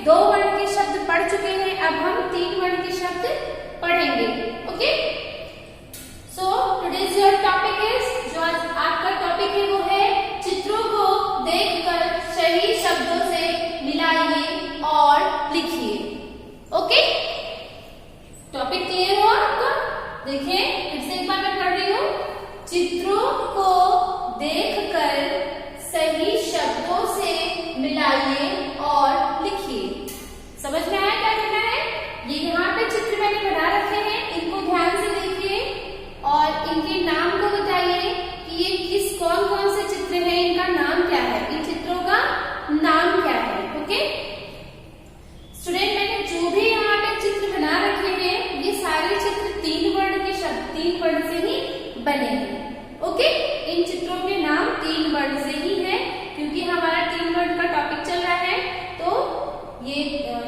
2 वर्ण के शब्द पढ़ चुके हैं, अब हम 3 वर्ण के शब्द पढ़ेंगे। Okay, so today's your topic is, जो आज आपका टॉपिक है वो है चित्रों को देखकर सही शब्दों से मिलाइए और लिखिए। ओके, टॉपिक क्लियर हो आपका? देखिए फिर से एक बार मैं पढ़ रही हूँ, चित्रों को देखकर सही शब्दों से मिलाइए और लिखिए। समझ में आया क्या करना है? ये यहाँ पे चित्र मैंने बना रखे हैं, इनको ध्यान से देखिए और इनके नाम को बताइए कि ये किस कौन कौन से चित्र हैं, इनका नाम क्या है, इन चित्रों का नाम क्या है। ओके स्टूडेंट, मैंने जो भी यहाँ पे चित्र बना रखे हैं ये सारे चित्र 3 वर्ण के शब्द 3 वर्ण से ही बने हैं। ओके, इन चित्रों के नाम 3 वर्ण से ही है, क्योंकि हमारा 3 वर्ण का टॉपिक चल रहा है, तो ये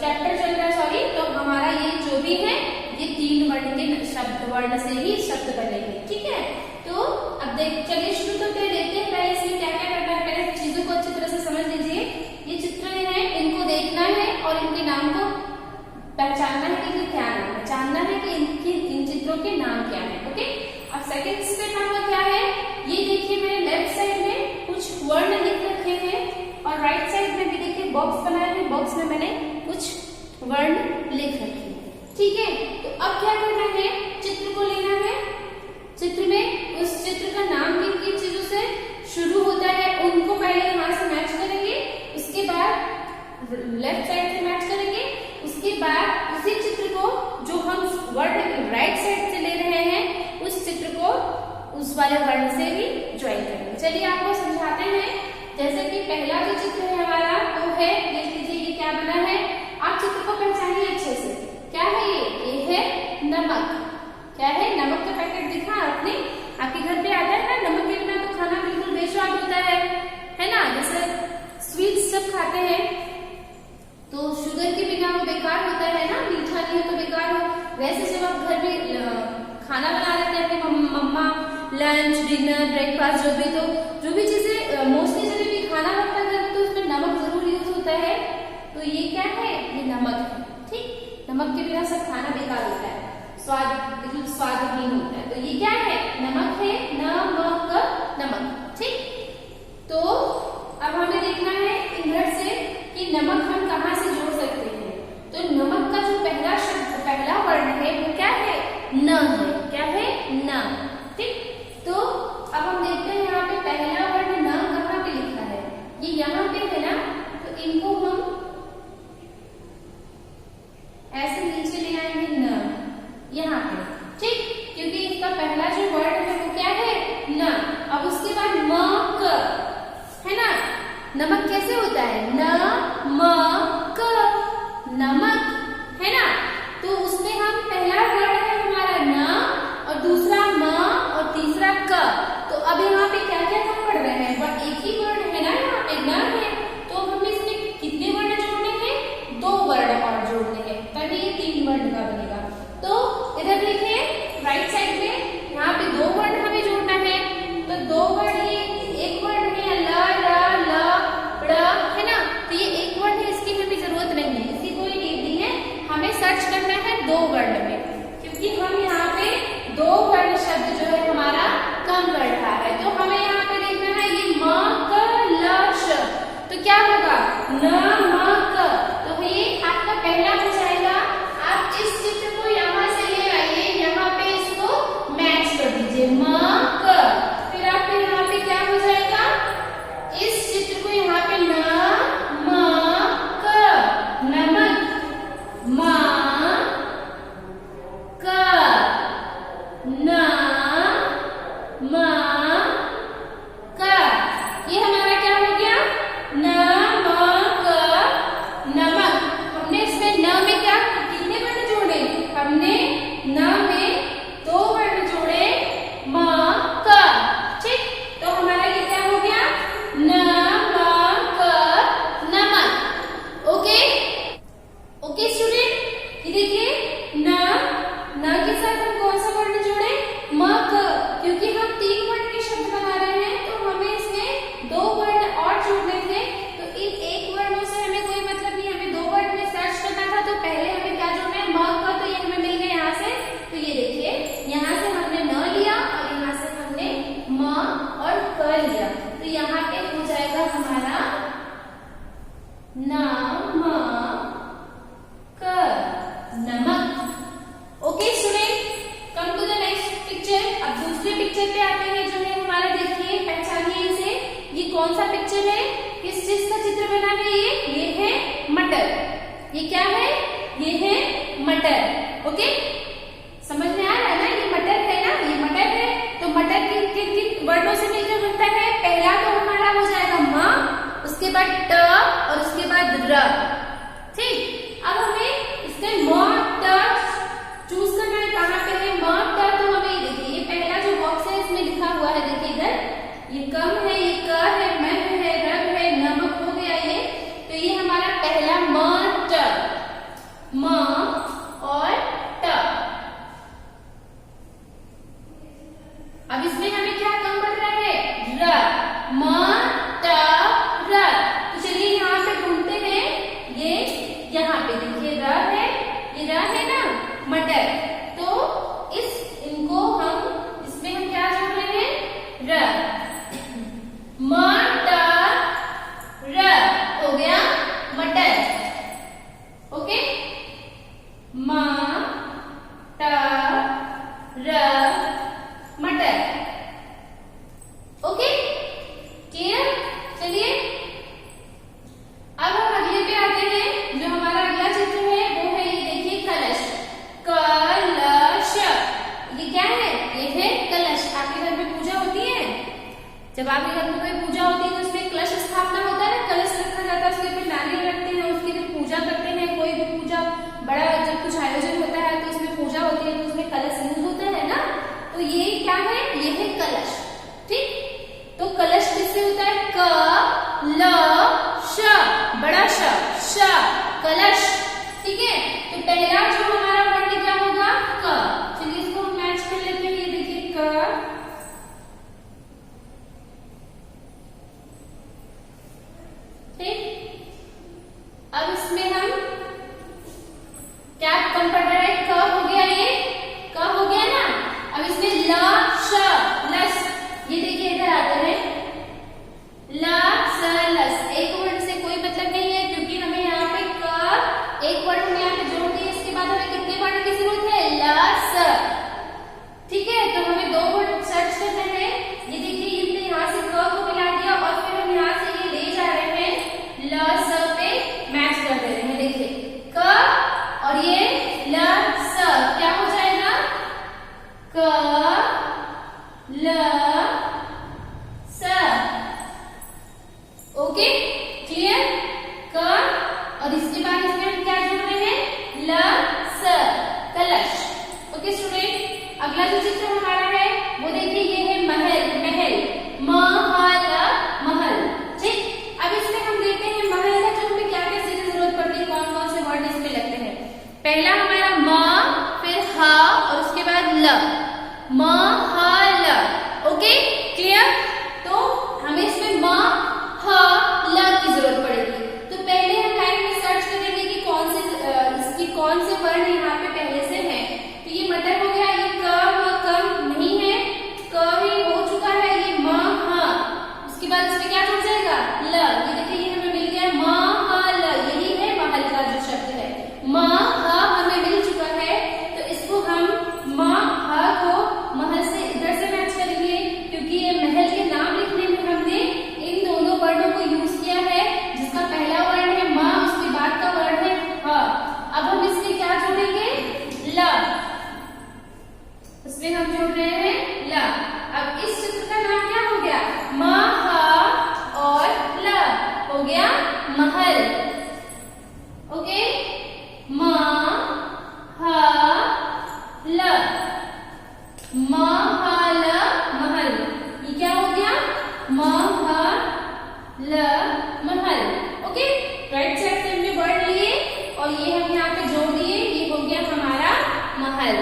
चैप्टर चल रहा है, सॉरी, तो हमारा ये जो भी है ये 3 वर्ण के शब्द वर्ण से ही शब्द बनेंगे। ठीक है, तो अब चलिए शुरू तो कर देते हैं। पहले इसमें क्या क्या करना है, पहले चीजों को अच्छी तरह से समझ लीजिए। ये चित्र है, इनको देखना है और इनके नाम को पहचानना है कि क्या नाम है, जानना है कि इन चित्रों के नाम क्या है। ओके, अब सेकेंड स्टेप हमारा क्या है, ये देखिए मैंने लेफ्ट साइड में कुछ वर्ण लिख रखे हैं और राइट साइड में भी देखिए बॉक्स बनाया है, बॉक्स में मैंने कुछ वर्ण लिख रखे हैं। ठीक है, तो अब क्या करना है, चित्र को लेना है, चित्र में उस चित्र का नाम किन किन चीजों से शुरू होता है उनको पहले यहाँ से मैच करेंगे, उसके बाद लेफ्ट साइड से मैच करेंगे, उसके बाद उसी चित्र को जो हम वर्ड राइट साइड से ले रहे हैं उस चित्र को उस वाले वर्ण से भी ज्वाइन करेंगे। चलिए आपको समझाते हैं। जैसे कि पहला जो चित्र है हमारा वो है, देख लीजिए ये क्या बना है, आप चित्र को पहचानिए अच्छे से। क्या है ये है नमक। क्या है, नमक का पैकेट दिखा आपने, आपके घर पे आता है ना, नमक के बिना तो खाना बिल्कुल बेस्वाद होता है ना। जैसे स्वीट्स जब खाते हैं तो शुगर के बिना वो बेकार होता है ना, मीठा नहीं हो तो बेकार हो। वैसे जब आप घर में खाना बना रहे थे अपनी मम्मा, लंच डिनर ब्रेकफास्ट जो भी चीजें मोस्टली जब भी खाना बनता है तो उसमें नमक जरूर यूज होता है। तो ये क्या है, ये नमक है। ठीक, नमक के बिना सब खाना बेकार होता है, स्वाद बिल्कुल स्वादहीन होता है। तो ये क्या है, नमक है, नमक। ठीक, तो अब हमें देखना है इधर से कि नमक हम कहाँ से जोड़ सकते हैं। तो नमक का जो पहला शब्द, पहला वर्ण है वो क्या है, न है। क्या है, न। ठीक, तो अब हम देखते हैं यहाँ पे पहला वर्ण न कहाँ पे लिखा है, ये यहाँ पे है ना, तो इनको हम ऐसे नीचे ले आएंगे न, यहाँ पे। ठीक, क्योंकि इसका पहला जो वर्ड है वो क्या है, न। अब उसके बाद मक है ना, नमक कैसे होता है, नमक, नमक है ना। तो उसमें हम पहला वर्ड है हमारा न और दूसरा म और तीसरा क। तो अब यहाँ पे क्या क्या हम पढ़ रहे हैं, बट एक ही वर्ड है ना, यहाँ पे न है, तो हमें इसमें कितने वर्ण जोड़ने हैं, 2 वर्ण और जोड़ने हैं, तभी ये 3 वर्ण का बनेगा। तो इधर देखिए राइट साइड में यहाँ पे 2 वर्ण हमें जोड़ना है, तो 2 वर्ण, ये एक वर्ण है ल, र, ल, ड़ है ना, तो ये एक वर्ण है, इसकी हमें जरूरत नहीं है, इसकी कोई नीड नहीं है, हमें सर्च करना है 2 वर्ण में, क्योंकि हम यहाँ पे 2 वर्ण शब्द जो है हमारा कम पढ़ रहा है। तो हमें यहाँ पे देखना है ये म, क, ल, श। तो तो यहाँ पे हो जाएगा हमारा नमक, नमक। Okay student, come to the next picture. अब दूसरे पिक्चर पे आते हैं जो है हमारा, देखिए पहचानिए इसे, ये कौन सा पिक्चर है, किस चीज का चित्र बना है ये है मटर। ये क्या है, ये है मटर। ओके, समझ में आ रहा है ना, ये मटर है ना, ये मटर है। तो मटर किन किन वर्णों से मिलकर बनता है, पहला तो हमारा हो जाएगा म, उसके बाद ट और उसके बाद र। ठीक, अब हमें इसमें म ट चूज करना है, कहाँ पे है म ट। तो हमें देखिए ये पहला जो बॉक्स है इसमें लिखा हुआ है, देखिए इधर ये कम है, ये क है, मह है, रग है, नमक हो गया ये। तो ये हमारा पहला म ट, म और ट। अब इसमें हमें क्या कम बढ़ रहा है, र, म ट र। तो चलिए यहाँ पे ढूंढते हैं, ये यहाँ पे देखिए र है, ये र है ना मटर। तो इनको हम इसमें हम क्या जोड़ रहे हैं, र, म ट र हो गया मटर। ओके, म ट र मटर। Okay clear. चलिए अब हम अगले पे आते हैं, जो हमारा अगला चित्र है वो है ये देखिए कलश, कलश। ये क्या है, ये है कलश। आपके घर में पूजा होती है, जब आपके घर में कोई पूजा होती है तो उसमें कलश स्थापना होता है ना, कलश रखा जाता है, उसके ऊपर नारियल रखते हैं, उसकी फिर पूजा करते हैं। कोई भी पूजा बड़ा जब कुछ आयोजन होता है तो उसमें पूजा होती है, तो उसमें कलश यूज होता है ना। तो ये क्या है, ये है कलश। ठीक, तो कलश किससे होता है, क ल श, बड़ा श, कलश। ठीक है, तो पहला जो हमारा वर्ण क्या होगा, क। चलिए इसको हम मैच कर लेते हैं, ये देखिए क। ठीक, अब इसमें हम क्या कम पड़ रहा है, क हो गया, ये क हो गया ना। अब इसमें ल श, लस। ये देखिए इधर आते हैं, ल स लस। एक वर्ड से कोई मतलब नहीं है, क्योंकि हमें यहाँ पे क एक वर्ड हम यहाँ पे जोड़ दिए, इसके बाद हमें कितने वर्ड की जरूरत है, ल स। ठीक है, तो हमें दो वर्ड सर्च करना है। ये देखिए हमने यहाँ से क को मिला दिया और फिर हम यहाँ से ये ले जा रहे हैं, ल स पे मैच कर दे रहे हैं। देखिए क और ये ल स क्या हो जाएगा, क ल स। ओके क्लियर, क और इसके बाद इसमें हम क्या जोड़ रहे हैं, ल स, कलश। ओके स्टूडेंट, अगला जो चित्र हमारा है वो देखिए ये है महल, महल, महल, महल। ठीक, अब इसमें हम देखते हैं महल का जो हमें क्या क्या चीजें जरूरत पड़ती है, कौन कौन से वर्ड इसमें लगते हैं। पहला हमारा म, फिर ह और उसके बाद ल, महल। ओके क्लियर, तो हमें इसमें म ह ल की जरूरत पड़ेगी। तो पहले हम लाइन में सर्च करेंगे कि कौन से इसकी कौन से वर्ड यहाँ पे पहले से है। तो ये मटर हो गया, ये क म कम नहीं है, क ही हो चुका है, ये म ह। उसके बाद इसमें क्या जुड़ जाएगा, ल। ये देखिए ये हमें मिल गया महल, यही है महल का जो शब्द है, म ह हमें मिल चुका है। तो इसको हम म ह को महल से इधर से मैच करेंगे, क्योंकि ये महल के नाम लिखने में हमने इन दोनों वर्डों को यूज किया है, जिसका पहला वर्ण है म, उसके बाद का वर्ण है ह। अब हम इसमें क्या जोड़ेंगे, ल। उसमें हम जोड़ रहे हैं ल। अब इस चित्र का नाम क्या हो गया, म ह और ल हो गया महल। ओके, म ह ल, महल, महल। ये क्या हो गया, महल, महल। ओके, राइट साइड से हमने वर्ड लिए और ये हम यहाँ पे जोड़ दिए, ये हो गया हमारा महल।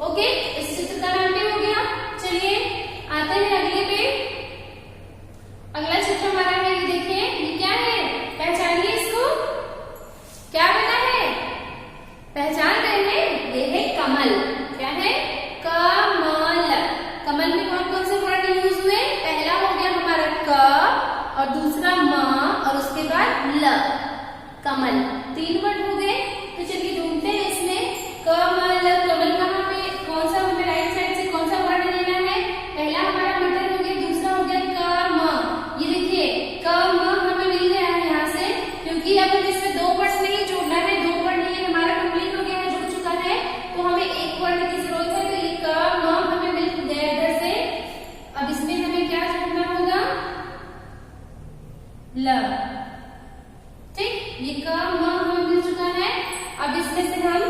ओके, इस चित्र का नाम भी हो गया। चलिए आते हैं अगले पे। अगला चित्र हमारा है, ये देखिए ये क्या है, पहचानिए इसको, क्या बना है, पहचान रहे हैं, ये है कमल। क्या है, कमल। कमल में कौन कौन से वर्ड यूज हुए, पहला हो गया हमारा और दूसरा म और उसके बाद ल, कमल। 3 वर्ड हो गए। तो चलिए ढूंढते हैं इसमें कमल। कमल कहाँ पे, कौन सा हमें राइट साइड से कौन सा वर्ड लेना है? पहला हमारा मटर हो गया, दूसरा हो गया कम। ये देखिए कम हमें मिल गया है यहाँ से, क्योंकि अब इसमें 2 वर्ड नहीं जोड़ना है, 2 वर्ड नहीं हमारा कंप्लीट हो गया है, जुड़ चुका है। तो हमें 1 वर्ड की जरूरत है। तो ये कम हमें मिल गया इधर से। अब इसमें हमें क्या जोड़ना होगा? ल। ठीक, ये कम हमें मिल चुका है। अब इसमें से हम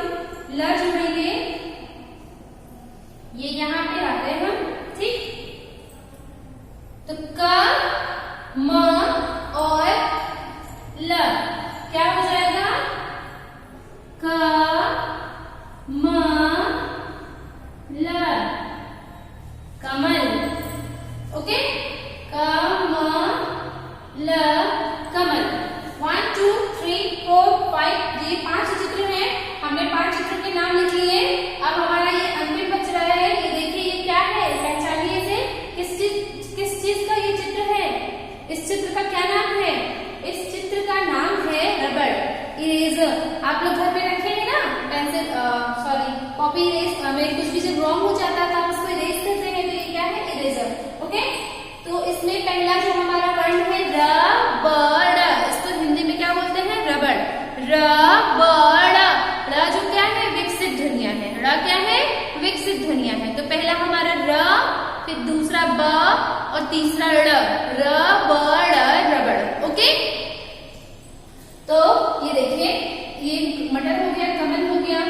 ल जोड़ेंगे, ये यहाँ पे आते हैं हम। ठीक, तो क म और ल क्या हो जाएगा? क म ल, कमल। ओके, क म ल, कमल। 1 2 3 4 5, ये 5 चित्र हैं। हमने 5 चित्रों के नाम लिख लिए। अब हमारा ये अंतिम बच रहा है। ये देखिए ये क्या है, पहचानिए इसे। किस चीज का ये चित्र है? इस चित्र का क्या नाम है? इस चित्र का नाम है रबड़, इरेजर। आप लोग घर पे रखे हैं ना पेंसिल, सॉरी कॉपी इरेज में कुछ भी जब रॉन्ग हो जाता था उसको इरेज करते हैं, तो ये क्या है? इरेजर। ओके, तो इसमें पहला जो हमारा वर्ण है रबड़, इसको हिंदी में क्या बोलते हैं? रबड़। रबड़, र जो क्या है? विकसित ध्वनियां है। र क्या है? विकसित ध्वनियां है। तो पहला हमारा र, फिर दूसरा ब और तीसरा ड़, रबड़, रबड़। ओके, तो ये देखिए ये मटर हो गया, कमल हो गया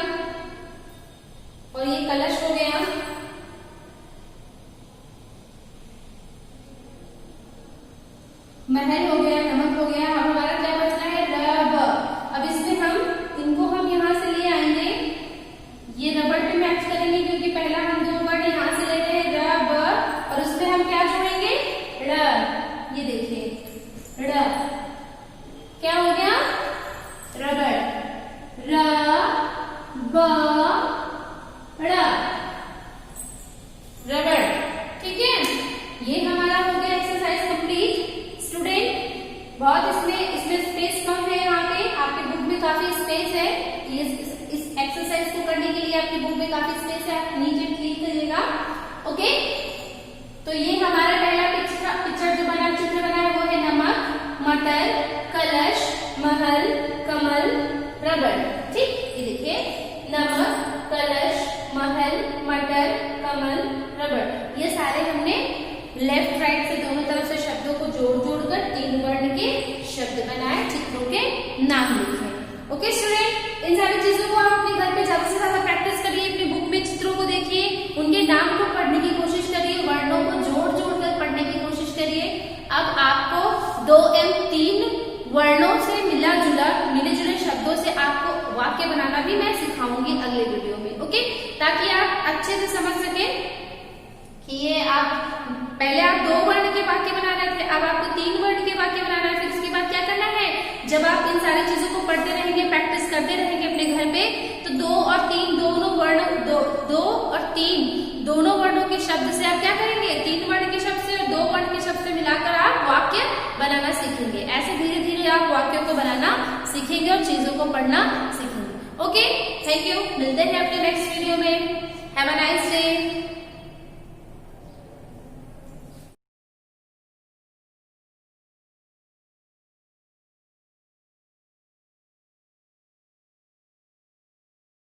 और ये कलश हो गया। महल हो गया, नमक हो गया। अब हमारा क्या बचना है? रब। अब इसमें इनको हम यहाँ से ले आएंगे, ये रबड़ पे मैच करेंगे, क्योंकि पहला हम 2 वर्ड यहाँ से ले रहे हैं रब, और उसमें हम क्या जोड़ेंगे? ड़। ये देखिए ड़ क्या हो गया? रबड़। र ब ड़, रबड़। ठीक है, ये हमारा हो गया एक्सरसाइज कंप्लीट। स्टूडेंट, बहुत इसमें स्पेस कम है। यहाँ पे आपके बुक में काफी स्पेस है। ये इस एक्सरसाइज को करने के लिए आपकी बुक में काफी स्पेस है, आप नीचे क्लिक करिएगा। ओके, तो ये हमारा पहला पिक्चर जो बना, चित्र बना है वो है नमक, मटर, कलश, महल, कमल, रबड़। ठीक, ये देखिए नमक, कलश, महल, मटर, कमल, रबड़। ये सारे हमने लेफ्ट राइट से दोनों तरफ से शब्दों को जोड़-जोड़कर 3 वर्ण के शब्द बनाए, चित्रों के नाम लिखे। ओके स्टूडेंट, इन सारी चीजों को आप अपने घर पे ज्यादा से ज्यादा प्रैक्टिस करिए। अपनी बुक में चित्रों को देखिए, उनके नाम को पढ़ने की कोशिश करिए, वर्णों को जोड़-जोड़ कर पढ़ने की कोशिश करिए। अब आपको 2 एवं 3 वर्णों से मिले जुले शब्दों से आपको वाक्य बनाना भी मैं सिखाऊंगी अगले वीडियो में। ओके, ताकि आप अच्छे से समझ सके कि ये पहले आप 2 वर्ण के वाक्य बना रहे थे, अब आपको 3 वर्ण के वाक्य बनाना है। फिर उसके बाद क्या करना है? जब आप इन सारी चीजों को पढ़ते रहेंगे, प्रैक्टिस करते रहेंगे अपने घर पे, तो 2 और 3 दोनों वर्णों के शब्द से आप क्या करेंगे? 3 वर्ण के शब्द से और 2 वर्ण के शब्द से मिलाकर आप वाक्य बनाना सीखेंगे। ऐसे धीरे धीरे आप वाक्यों को बनाना सीखेंगे और चीजों को पढ़ना सीखेंगे। Okay, thank you. मिलते हैं अपने नेक्स्ट वीडियो में।